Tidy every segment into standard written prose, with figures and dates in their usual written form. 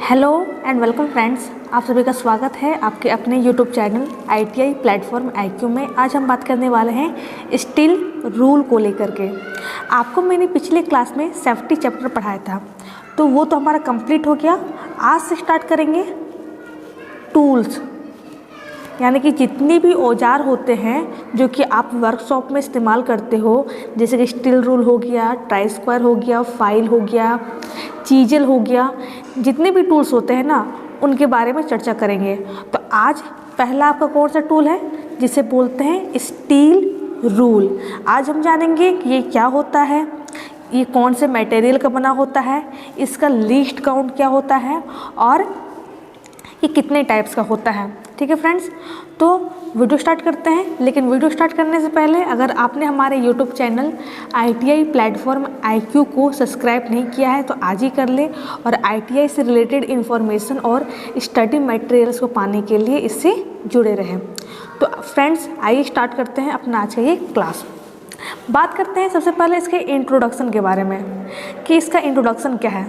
Hello and welcome friends, आप सभी का स्वागत है आपके अपने YouTube channel ITI platform IQ में। आज हम बात करने वाले हैं स्टील रूल को लेकर के। आपको मैंने पिछले क्लास में सेफ्टी चैप्टर पढ़ाया था, तो वो तो हमारा कंप्लीट हो गया। आज से स्टार्ट करेंगे टूल्स, यानी कि जितनी भी औजार होते हैं जो कि आप वर्कशॉप में इस्तेमाल करते हो, जैसे कि स्टील रूल हो गया, ट्राई स्क्वायर हो गया, फाइल हो गया, चीजल हो गया, जितने भी टूल्स होते हैं ना, उनके बारे में चर्चा करेंगे। तो आज पहला आपका कौन सा टूल है, जिसे बोलते हैं स्टील रूल। आज हम जानेंगे कि ये क्या होता है, ये कौन से मटेरियल का बना होता है, इसका लीस्ट काउंट क्या होता है और ये कितने टाइप्स का होता है। ठीक है फ्रेंड्स, तो वीडियो स्टार्ट करते हैं। लेकिन वीडियो स्टार्ट करने से पहले अगर आपने हमारे YouTube channel ITI platform IQ को सब्सक्राइब नहीं किया है तो आज ही कर ले, और ITI से रिलेटेड इन्फॉर्मेशन और स्टडी मटेरियल्स को पाने के लिए इससे जुड़े रहें। तो फ्रेंड्स, आइए स्टार्ट करते हैं अपना आज का ये क्लास। बात करते हैं सबसे पहले इसके इंट्रोडक्शन के बारे में कि इसका इंट्रोडक्शन क्या है।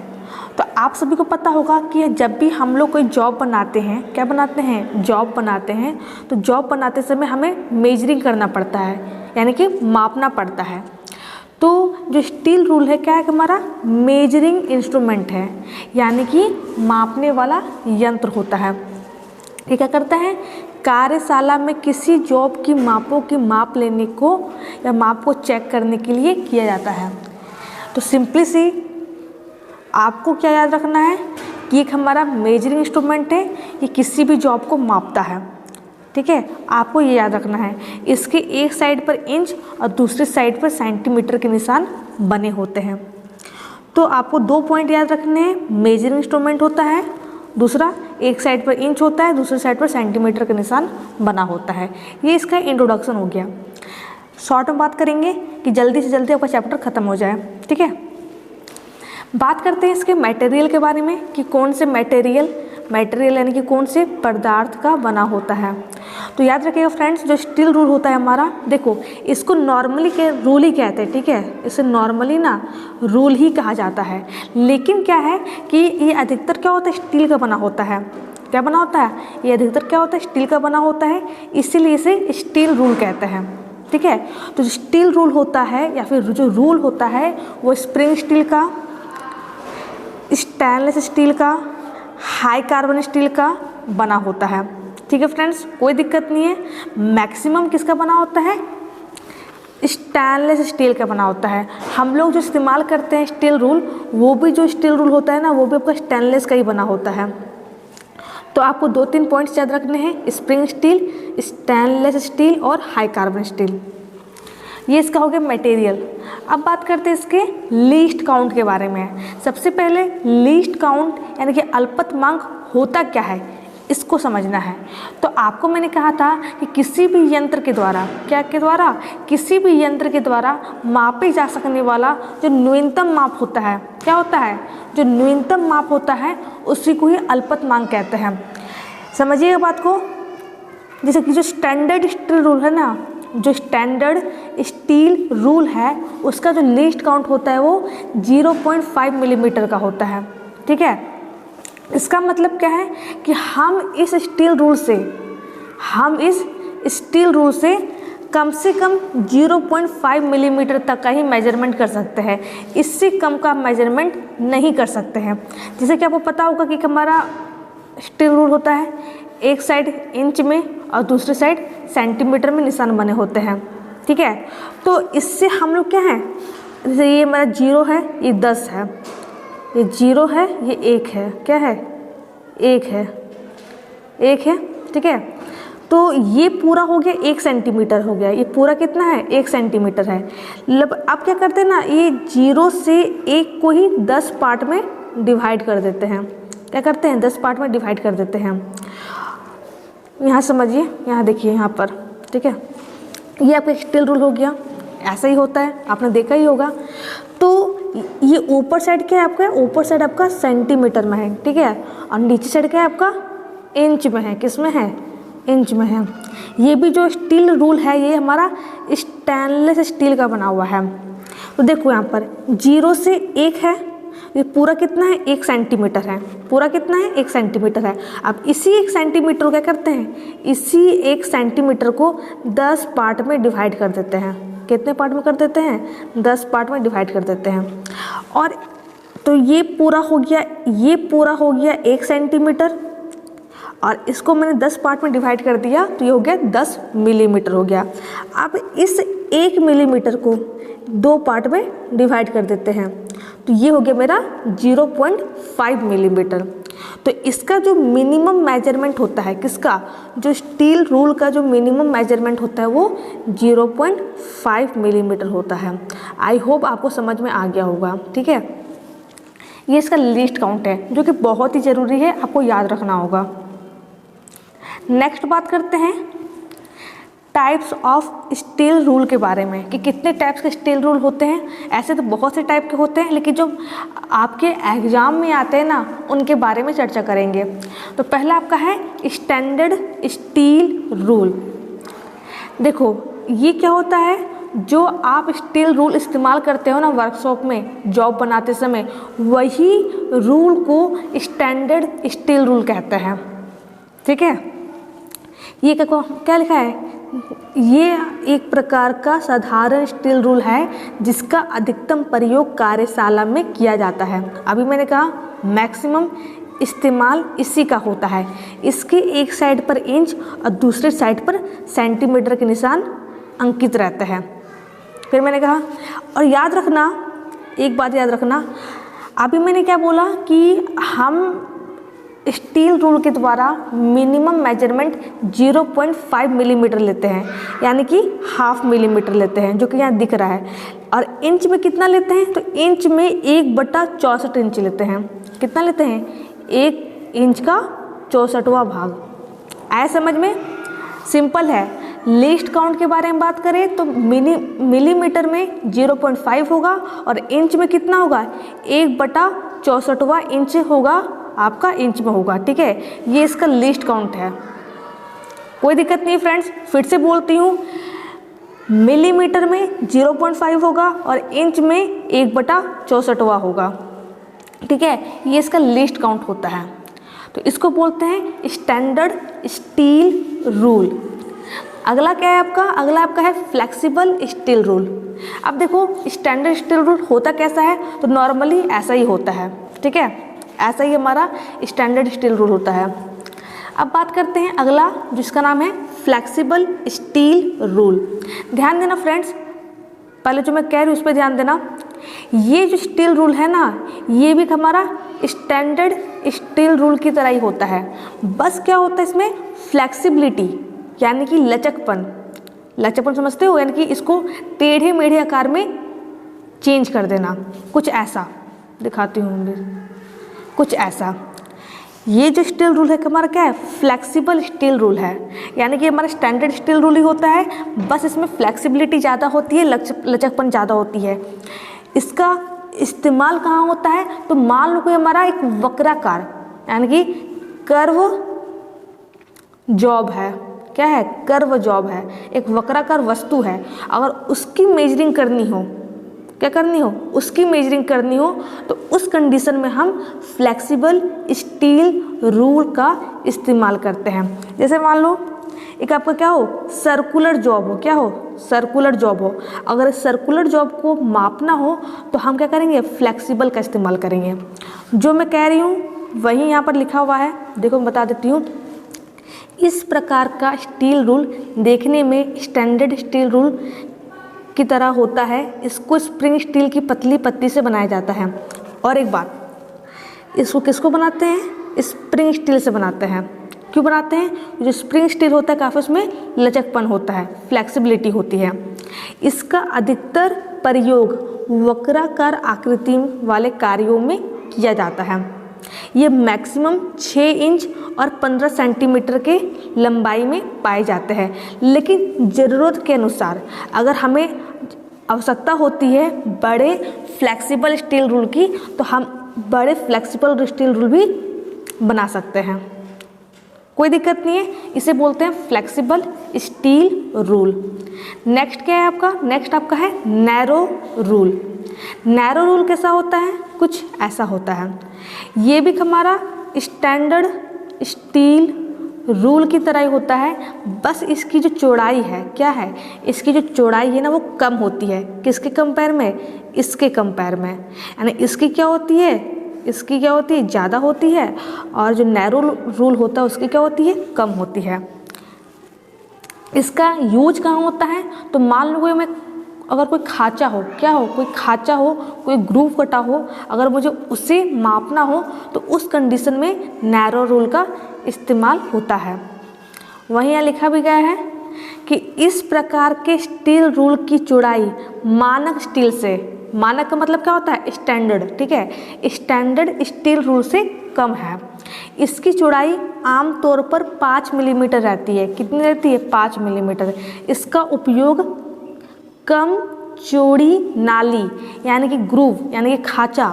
तो आप सभी को पता होगा कि जब भी हम लोग कोई जॉब बनाते हैं, क्या बनाते हैं, जॉब बनाते हैं, तो जॉब बनाते समय हमें मेजरिंग करना पड़ता है, यानी कि मापना पड़ता है। तो जो स्टील रूल है क्या है, हमारा मेजरिंग इंस्ट्रूमेंट है, यानी कि मापने वाला यंत्र होता है। ये क्या करता है, कार्यशाला में किसी जॉब की मापों की माप लेने को या माप को चेक करने के लिए किया जाता है। तो सिंपली सी आपको क्या याद रखना है कि एक हमारा मेजरिंग इंस्ट्रूमेंट है, ये किसी भी जॉब को मापता है। ठीक है, आपको ये याद रखना है। इसके एक साइड पर इंच और दूसरी साइड पर सेंटीमीटर के निशान बने होते हैं। तो आपको 2 पॉइंट याद रखने हैं, मेजरिंग इंस्ट्रूमेंट होता है, दूसरा एक साइड पर इंच होता है, दूसरी साइड पर सेंटीमीटर का निशान बना होता है। ये इसका इंट्रोडक्शन हो गया। शॉर्ट में बात करेंगे कि जल्दी से जल्दी आपका चैप्टर ख़त्म हो जाए। ठीक है, बात करते हैं इसके मटेरियल के बारे में कि कौन से मटेरियल यानी कि कौन से पदार्थ का बना होता है। तो याद रखिएगा फ्रेंड्स, जो स्टील रूल होता है हमारा, देखो इसको नॉर्मली के रूल ही कहते हैं। ठीक है, इसे नॉर्मली ना रूल ही कहा जाता है। लेकिन क्या है कि ये अधिकतर क्या होता है, स्टील का बना होता है। क्या बना होता है, ये अधिकतर क्या होता है, स्टील का बना होता है, इसीलिए इसे स्टील रूल कहते हैं। ठीक है, तो जो स्टील रूल होता है या फिर जो रूल होता है वो स्प्रिंग स्टील का, स्टेनलेस स्टील का, हाई कार्बन स्टील का बना होता है। ठीक है फ्रेंड्स, कोई दिक्कत नहीं है। मैक्सिमम किसका बना होता है, स्टेनलेस स्टील का बना होता है। हम लोग जो इस्तेमाल करते हैं स्टील रूल, वो भी जो स्टील रूल होता है ना, वो भी आपका स्टेनलेस का ही बना होता है। तो आपको 2-3 पॉइंट्स याद रखने हैं, स्प्रिंग स्टील, स्टेनलेस स्टील और हाई कार्बन स्टील। ये इसका हो गया मटेरियल। अब बात करते हैं इसके लीस्ट काउंट के बारे में। सबसे पहले लीस्ट काउंट यानी कि अल्पतमांक होता क्या है, इसको समझना है। तो आपको मैंने कहा था कि किसी भी यंत्र के द्वारा, क्या के द्वारा, किसी भी यंत्र के द्वारा मापे जा सकने वाला जो न्यूनतम माप होता है, क्या होता है, जो न्यूनतम माप होता है उसी को ही अल्पतमांक कहते हैं। समझिएगा बात को। जैसे कि जो स्टैंडर्ड स्टील रूल है ना, जो स्टैंडर्ड स्टील रूल है उसका जो लीस्ट काउंट होता है वो 0.5 मिलीमीटर का होता है। ठीक है, इसका मतलब क्या है कि हम इस स्टील रूल से कम 0.5 मिलीमीटर तक का ही मेजरमेंट कर सकते हैं, इससे कम का मेजरमेंट नहीं कर सकते हैं। जैसे कि आपको पता होगा कि हमारा स्टील रूल होता है, एक साइड इंच में और दूसरी साइड सेंटीमीटर में निशान बने होते हैं। ठीक है, तो इससे हम लोग क्या है, जैसे ये मेरा 0 है, ये 10 है, ये 0 है, ये 1 है, क्या है, 1 है। ठीक है, तो ये पूरा हो गया 1 सेंटीमीटर हो गया, ये पूरा कितना है, 1 सेंटीमीटर है। अब क्या करते हैं ना, ये 0 से 1 को ही 10 पार्ट में डिवाइड कर देते हैं। क्या करते हैं, 10 पार्ट में डिवाइड कर देते हैं। यहाँ समझिए, यहाँ देखिए यहाँ पर। ठीक है, ये आपका स्टील रूल हो गया, ऐसा ही होता है, आपने देखा ही होगा। तो ये ऊपर साइड क्या है आपका, ऊपर साइड आपका सेंटीमीटर में है। ठीक है, और नीचे साइड क्या है आपका, इंच में है। किस में है, इंच में है। ये भी जो स्टील रूल है ये हमारा स्टेनलेस स्टील का बना हुआ है। तो देखो यहाँ पर 0 से 1 है, ये पूरा कितना है, 1 सेंटीमीटर है, पूरा कितना है, 1 सेंटीमीटर है। अब इसी 1 सेंटीमीटर को क्या करते हैं, इसी 1 सेंटीमीटर को 10 पार्ट में डिवाइड कर देते हैं। कितने पार्ट में कर देते हैं, 10 पार्ट में डिवाइड कर देते हैं। और तो ये पूरा हो गया, ये पूरा हो गया 1 सेंटीमीटर, और इसको मैंने 10 पार्ट में डिवाइड कर दिया तो ये हो गया 10 मिलीमीटर हो गया। अब इस 1 मिलीमीटर को 2 पार्ट में डिवाइड कर देते हैं तो ये हो गया मेरा 0.5 मिलीमीटर। तो इसका जो मिनिमम मेजरमेंट होता है, किसका, जो स्टील रूल का जो मिनिमम मेजरमेंट होता है वो 0.5 मिलीमीटर होता है। आई होप आपको समझ में आ गया होगा, ठीक है। ये इसका लीस्ट काउंट है जो कि बहुत ही ज़रूरी है, आपको याद रखना होगा। नेक्स्ट बात करते हैं टाइप्स ऑफ स्टील रूल के बारे में कि कितने टाइप्स के स्टील रूल होते हैं। ऐसे तो बहुत से टाइप के होते हैं, लेकिन जो आपके एग्जाम में आते हैं ना उनके बारे में चर्चा करेंगे। तो पहला आपका है स्टैंडर्ड स्टील रूल। देखो ये क्या होता है, जो आप स्टील रूल इस्तेमाल करते हो ना वर्कशॉप में जॉब बनाते समय, वही रूल को स्टैंडर्ड स्टील रूल कहते हैं, ठीक है। ये क्या लिखा है, ये एक प्रकार का साधारण स्टील रूल है जिसका अधिकतम प्रयोग कार्यशाला में किया जाता है। अभी मैंने कहा मैक्सिमम इस्तेमाल इसी का होता है। इसके एक साइड पर इंच और दूसरे साइड पर सेंटीमीटर के निशान अंकित रहते हैं। फिर मैंने कहा, और याद रखना, एक बात याद रखना, अभी मैंने क्या बोला कि हम स्टील रूल के द्वारा मिनिमम मेजरमेंट 0.5 मिलीमीटर लेते हैं, यानी कि 0.5 मिलीमीटर लेते हैं, जो कि यहाँ दिख रहा है। और इंच में कितना लेते हैं, तो इंच में 1/64 इंच लेते हैं। कितना लेते हैं, 1 इंच का 64वां भाग। आया समझ में, सिंपल है। लीस्ट काउंट के बारे में बात करें तो मिलीमीटर में 0.5 होगा और इंच में कितना होगा, 1/64वां इंच होगा, आपका इंच में होगा, ठीक है। ये इसका लीस्ट काउंट है, कोई दिक्कत नहीं फ्रेंड्स। फिर से बोलती हूँ, मिलीमीटर में 0.5 होगा और इंच में 1/64वां होगा, ठीक है। ये इसका लीस्ट काउंट होता है, तो इसको बोलते हैं स्टैंडर्ड स्टील रूल। अगला क्या है आपका, अगला आपका है फ्लेक्सिबल स्टील रूल। अब देखो स्टैंडर्ड स्टील रूल होता कैसा है, तो नॉर्मली ऐसा ही होता है, ठीक है। ऐसा ही हमारा स्टैंडर्ड स्टील रूल होता है। अब बात करते हैं अगला, जिसका नाम है फ्लेक्सिबल स्टील रूल। ध्यान देना फ्रेंड्स, पहले जो मैं कह रही हूँ उस पर ध्यान देना। ये जो स्टील रूल है ना, ये भी हमारा स्टैंडर्ड स्टील रूल की तरह ही होता है। बस क्या होता है इसमें, फ्लेक्सिबिलिटी, यानी कि लचकपन। लचकपन समझते हो, यानी कि इसको टेढ़े मेढ़े आकार में चेंज कर देना, कुछ ऐसा दिखाती हूँ, कुछ ऐसा। ये जो स्टील रूल है हमारा क्या है, फ्लेक्सिबल स्टील रूल है, यानी कि हमारा स्टैंडर्ड स्टील रूल ही होता है, बस इसमें फ्लेक्सिबिलिटी ज़्यादा होती है, लचकपन ज़्यादा होती है। इसका इस्तेमाल कहाँ होता है, तो मान लो कोई हमारा एक वक्राकार यानी कि कर्व जॉब है, क्या है, कर्व जॉब है, एक वक्राकार वस्तु है, अगर उसकी मेजरिंग करनी हो, क्या करनी हो, उसकी मेजरिंग करनी हो, तो उस कंडीशन में हम फ्लेक्सिबल स्टील रूल का इस्तेमाल करते हैं। जैसे मान लो एक आपका क्या हो, सर्कुलर जॉब हो, क्या हो, सर्कुलर जॉब हो, अगर सर्कुलर जॉब को मापना हो तो हम क्या करेंगे, फ्लेक्सिबल का इस्तेमाल करेंगे। जो मैं कह रही हूँ वही यहाँ पर लिखा हुआ है, देखो मैं बता देती हूँ। इस प्रकार का स्टील रूल देखने में स्टैंडर्ड स्टील रूल की तरह होता है। इसको स्प्रिंग स्टील की पतली पत्ती से बनाया जाता है। और एक बात, इसको किसको बनाते हैं, स्प्रिंग स्टील से बनाते हैं। क्यों बनाते हैं, जो स्प्रिंग स्टील होता है काफ़ी उसमें लचकपन होता है, फ्लेक्सिबिलिटी होती है। इसका अधिकतर प्रयोग वक्राकार आकृति वाले कार्यों में किया जाता है। ये मैक्सिमम 6 इंच और 15 सेंटीमीटर के लंबाई में पाए जाते हैं, लेकिन ज़रूरत के अनुसार अगर हमें आवश्यकता होती है बड़े फ्लेक्सिबल स्टील रूल की, तो हम बड़े फ्लेक्सिबल स्टील रूल भी बना सकते हैं, कोई दिक्कत नहीं है। इसे बोलते हैं फ्लेक्सिबल स्टील रूल। नेक्स्ट क्या है आपका, नेक्स्ट आपका है नैरो रूल। नैरो रूल कैसा होता है, कुछ ऐसा होता है। ये भी हमारा स्टैंडर्ड स्टील रूल की तरह ही होता है, बस इसकी जो चौड़ाई है, क्या है, इसकी जो चौड़ाई है ना वो कम होती है। किसके कंपेयर में, इसके कंपेयर में। यानी इसकी क्या होती है, इसकी क्या होती है, ज़्यादा होती है, और जो नैरो रूल होता है उसकी क्या होती है, कम होती है। इसका यूज कहाँ होता है, तो मान लो मैं अगर कोई खाँचा हो, क्या हो, कोई खाँचा हो, कोई ग्रूव कटा हो, अगर मुझे उसे मापना हो तो उस कंडीशन में नैरो रूल का इस्तेमाल होता है। वहीं यहाँ लिखा भी गया है कि इस प्रकार के स्टील रूल की चौड़ाई मानक स्टील से, मानक का मतलब क्या होता है, स्टैंडर्ड, ठीक है, स्टैंडर्ड स्टील रूल से कम है। इसकी चौड़ाई आमतौर पर 5 मिलीमीटर रहती है। कितनी रहती है, 5 मिलीमीटर। इसका उपयोग कम चौड़ी नाली यानी कि ग्रूव यानी कि खाँचा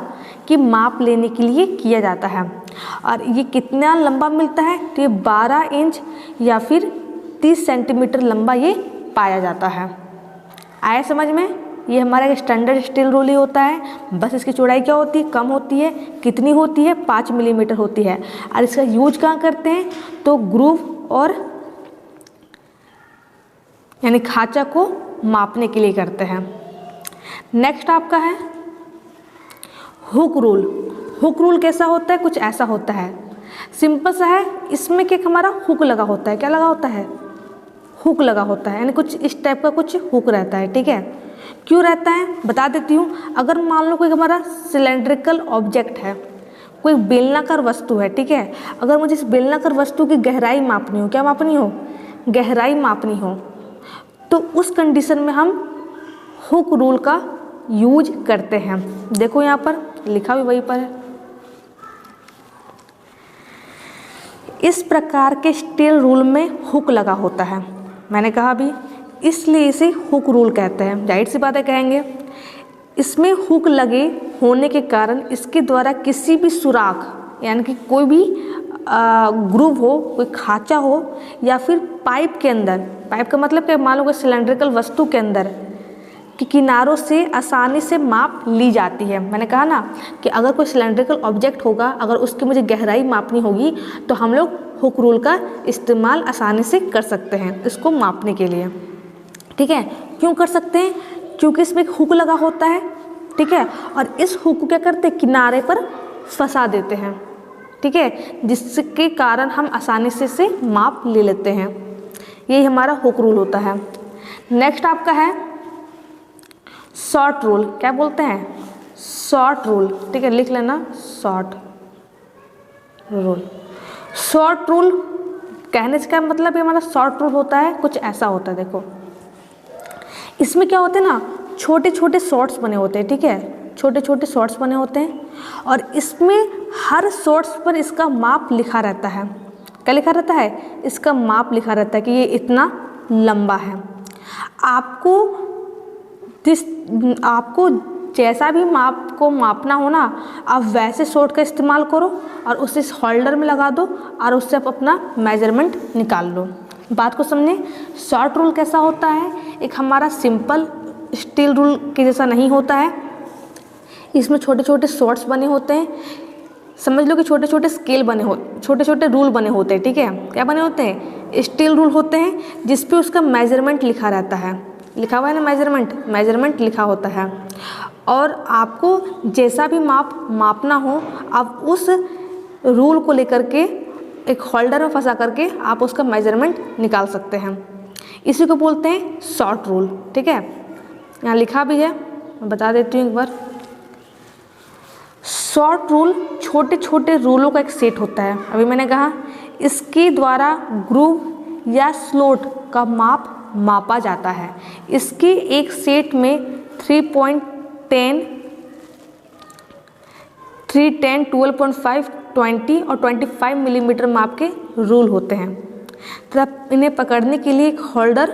की माप लेने के लिए किया जाता है। और ये कितना लंबा मिलता है, तो ये 12 इंच या फिर 30 सेंटीमीटर लंबा ये पाया जाता है। आया समझ में, ये हमारा एक स्टैंडर्ड स्टील रूल ही होता है, बस इसकी चौड़ाई क्या होती है, कम होती है। कितनी होती है, 5 मिलीमीटर होती है। और इसका यूज कहाँ करते हैं, तो ग्रूव और यानी खाँचा को मापने के लिए करते हैं। नेक्स्ट आपका है हुक रूल। हुक रूल कैसा होता है, कुछ ऐसा होता है, सिंपल सा है। इसमें क्या हमारा हुक लगा होता है, क्या लगा होता है, हुक लगा होता है, यानी कुछ इस टाइप का कुछ हुक रहता है, ठीक है। क्यों रहता है बता देती हूँ। अगर मान लो कोई हमारा सिलेंड्रिकल ऑब्जेक्ट है, कोई बेलनाकार वस्तु है, ठीक है, अगर मुझे इस बेलनाकार वस्तु की गहराई मापनी हो, क्या मापनी हो, गहराई मापनी हो, तो उस कंडीशन में हम हुक रूल का यूज करते हैं। देखो यहाँ पर लिखा भी वहीं पर है। इस प्रकार के स्टील रूल में हुक लगा होता है, मैंने कहा भी, इसलिए इसे हुक रूल कहते हैं। जाहिर सी बातें कहेंगे, इसमें हुक लगे होने के कारण इसके द्वारा किसी भी सुराख यानी कि कोई भी ग्रूव हो, कोई खाँचा हो, या फिर पाइप के अंदर, पाइप का मतलब क्या, मान लो कोई सिलेंड्रिकल वस्तु के अंदर कि किनारों से आसानी से माप ली जाती है। मैंने कहा ना कि अगर कोई सिलेंड्रिकल ऑब्जेक्ट होगा, अगर उसकी मुझे गहराई मापनी होगी तो हम लोग हुक रूल का इस्तेमाल आसानी से कर सकते हैं इसको मापने के लिए, ठीक है। क्यों कर सकते हैं, क्योंकि इसमें एक हुक लगा होता है, ठीक है, और इस हुक को क्या करते हैं, किनारे पर फंसा देते हैं, ठीक है, जिसके कारण हम आसानी से इसे माप ले लेते हैं। यही हमारा हुक रूल होता है। नेक्स्ट आपका है शॉर्ट रूल। क्या बोलते हैं, शॉर्ट रूल, ठीक है, लिख लेना, शॉर्ट रूल। शॉर्ट रूल कहने से क्या मतलब है, हमारा शॉर्ट रूल होता है, कुछ ऐसा होता है। देखो इसमें क्या होते हैं ना, छोटे छोटे शॉर्ट्स बने होते हैं, ठीक है, छोटे छोटे शॉर्ट्स बने होते हैं, और इसमें हर शॉर्ट्स पर इसका माप लिखा रहता है। क्या लिखा रहता है, इसका माप लिखा रहता है कि ये इतना लंबा है। आपको जैसा भी माप को मापना हो ना, आप वैसे शॉर्ट का इस्तेमाल करो और उसे इस होल्डर में लगा दो और उससे आप अपना मेजरमेंट निकाल लो। बात को समझें, शॉर्ट रूल कैसा होता है, एक हमारा सिंपल स्टील रूल के जैसा नहीं होता है। इसमें छोटे छोटे शॉर्ट्स बने होते हैं, समझ लो कि छोटे छोटे स्केल बने हो, छोटे छोटे रूल बने होते हैं, ठीक है। क्या बने होते हैं, स्टील रूल होते हैं, जिस पे उसका मेजरमेंट लिखा रहता है, लिखा हुआ है ना, मेजरमेंट लिखा होता है। और आपको जैसा भी मापना हो, आप उस रूल को लेकर के एक होल्डर में फंसा करके आप उसका मेजरमेंट निकाल सकते हैं। इसी को बोलते हैं शॉर्ट रूल, ठीक है। यहाँ लिखा भी है, मैं बता देती हूँ एक बार। शॉर्ट रूल छोटे छोटे रूलों का एक सेट होता है। अभी मैंने कहा इसके द्वारा ग्रूव या स्लॉट का माप मापा जाता है। इसके एक सेट में 3.10, 12.5, 20 और 25 मिलीमीटर माप के रूल होते हैं। तब इन्हें पकड़ने के लिए एक होल्डर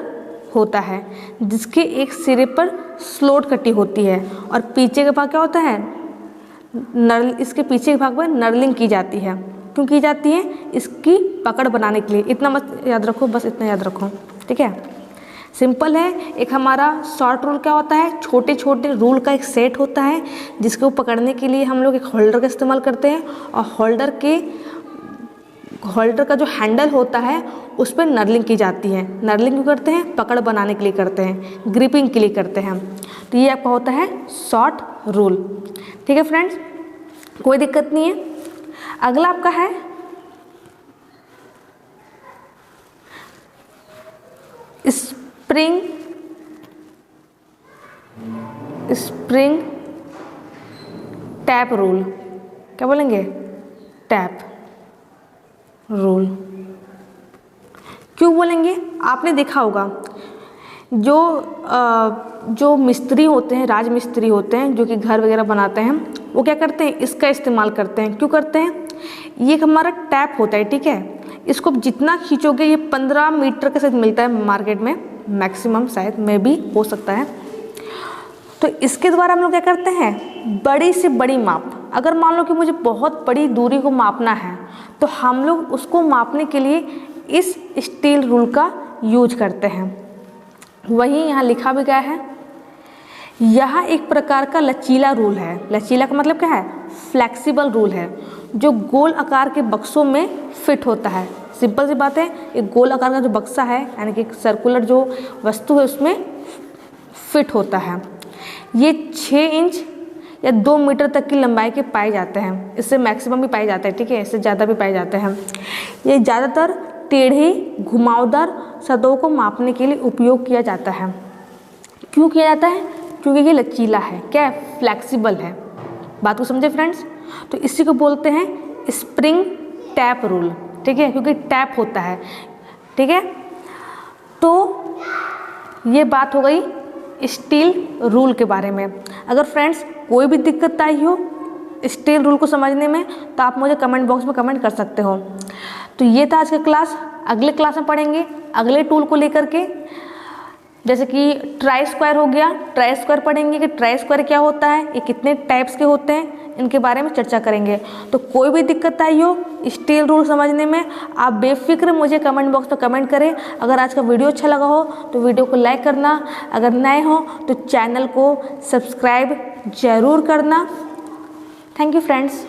होता है, जिसके एक सिरे पर स्लॉट कटी होती है और पीछे के भाग क्या होता है, इसके पीछे के भाग पर नर्लिंग की जाती है। क्यों की जाती है, इसकी पकड़ बनाने के लिए। इतना मत याद रखो, बस इतना याद रखो, ठीक है। सिंपल है। एक हमारा शॉर्ट रूल क्या होता है, छोटे छोटे रूल का एक सेट होता है जिसको पकड़ने के लिए हम लोग एक होल्डर का इस्तेमाल करते हैं, और होल्डर का जो हैंडल होता है उस पर नर्लिंग की जाती है। नर्लिंग क्यों करते हैं, पकड़ बनाने के लिए करते हैं, ग्रिपिंग के लिए करते हैं। तो ये आपका होता है शॉर्ट रूल। ठीक है फ्रेंड्स, कोई दिक्कत नहीं है। अगला आपका है स्प्रिंग टैप रूल। क्या बोलेंगे, टैप रूल। क्यों बोलेंगे, आपने देखा होगा जो मिस्त्री होते हैं, राजमिस्त्री होते हैं, जो कि घर वगैरह बनाते हैं, वो क्या करते हैं, इसका इस्तेमाल करते हैं। क्यों करते हैं, ये एक हमारा टैप होता है, ठीक है। इसको जितना खींचोगे, ये 15 मीटर के साथ मिलता है मार्केट में, मैक्सिमम शायद में भी हो सकता है। तो इसके द्वारा हम लोग क्या करते हैं, बड़ी से बड़ी माप, अगर मान लो कि मुझे बहुत बड़ी दूरी को मापना है तो हम लोग उसको मापने के लिए इस स्टील रूल का यूज करते हैं। वही यहाँ लिखा भी गया है, यह एक प्रकार का लचीला रूल है। लचीला का मतलब क्या है, फ्लेक्सिबल रूल है, जो गोल आकार के बक्सों में फिट होता है। सिंपल सी बात है, एक गोल आकार का जो बक्सा है, यानी कि सर्कुलर जो वस्तु है, उसमें फिट होता है। ये 6 इंच या 2 मीटर तक की लंबाई के पाए जाते हैं, इससे मैक्सिमम भी पाए जाते हैं, ठीक है, इससे ज़्यादा भी पाए जाते हैं। ये ज़्यादातर टेढ़ी घुमावदार सतहों को मापने के लिए उपयोग किया जाता है। क्यों किया जाता है, क्योंकि ये लचीला है, क्या है, फ्लेक्सिबल है। बात को समझे फ्रेंड्स। तो इसी को बोलते हैं स्प्रिंग टैप रूल, ठीक है, क्योंकि टैप होता है, ठीक है। तो ये बात हो गई स्टील रूल के बारे में। अगर फ्रेंड्स कोई भी दिक्कत आई हो स्टील रूल को समझने में तो आप मुझे कमेंट बॉक्स में कमेंट कर सकते हो। तो ये था आज का क्लास। अगले क्लास में पढ़ेंगे अगले टूल को लेकर के, जैसे कि ट्राई स्क्वायर हो गया। ट्राई स्क्वायर पढ़ेंगे कि ट्राई स्क्वायर क्या होता है, ये कितने टाइप्स के होते हैं, इनके बारे में चर्चा करेंगे। तो कोई भी दिक्कत आई हो स्टील रूल समझने में, आप बेफिक्र मुझे कमेंट बॉक्स में कमेंट करें। अगर आज का वीडियो अच्छा लगा हो तो वीडियो को लाइक करना, अगर नए हो तो चैनल को सब्सक्राइब ज़रूर करना। Thank you friends.